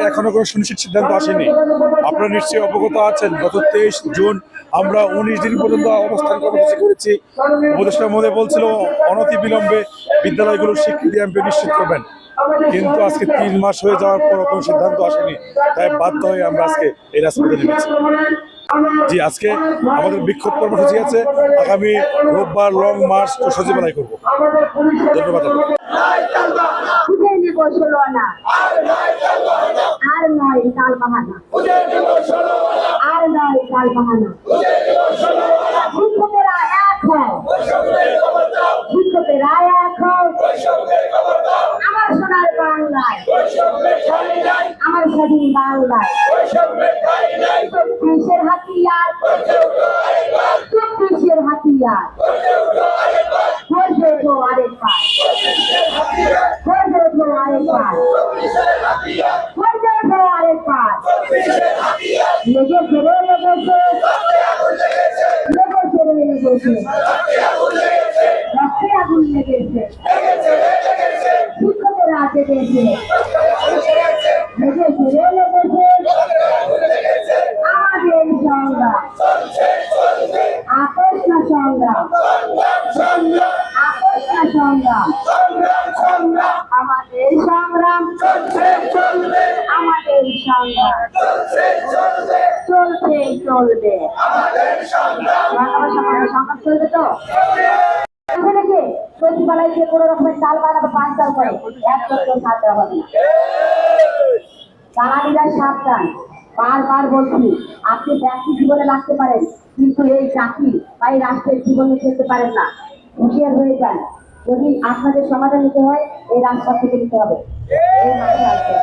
এখনো কোনো সুনিশ্চিত সিদ্ধান্ত আসেনি। আপনারা নিশ্চয়ই অবগত আছেন, গত 23 জুন আমরা 19 দিন পর্যন্ত অবস্থান কর্মসূচি করেছি। উপদেষ্টা মহোদয় বলছিল অনতিবিলম্বে বিদ্যালয়গুলোর স্বীকৃতি এমপি নিশ্চিত করবেন, কিন্তু আজকে 3 মাস হয়ে যাওয়ার পর কোনো সিদ্ধান্ত আসেনি। তাই বাধ্য হয়ে আমরা আজকে এই রাজপথে নেমেছি। জি, আজকে আমাদের বিক্ষোভ কর্মসূচি আছে, আগামী রোববার লং মার্চ ও সচিবালয় করবো। ধন্যবাদ। আমার সোনার বাংলায়, আমার স্বাধীন বাংলায় চব্বিশের হাতিয়ার, চব্বিশের হাতিয়ার আরেকবার, আরেকবার লেগেছে রে, লেগেছে রক্তে আগুন লেগেছে, শিক্ষকেরা জেগেছে, লেগেছে রে, লেগেছে আমাদের সংগ্রাম, আপোষ না সংগ্রাম, আপোষ না সংগ্রাম, আমাদের সংগ্রাম, আমাদের সংগ্রাম চলবে চলবে, সংগ্রাম চলবে তো। সচিবালয় যে কোনো রকমের চাল বানাবো, পাঁচ চাল করে একজন ছাত্র হবে না। দালালিরা সাবধান, বারবার বলছি, আপনি ব্যক্তি জীবনে লাগতে পারেন, কিন্তু এই জাতি বা এই রাষ্ট্রের জীবনে খেলতে পারেন না। হুঁশিয়ার হয়ে যান, যদি আপনাদের সমাধান নিতে হয় এই রাজপথ থেকে নিতে হবে। এই মাঠে আসবে।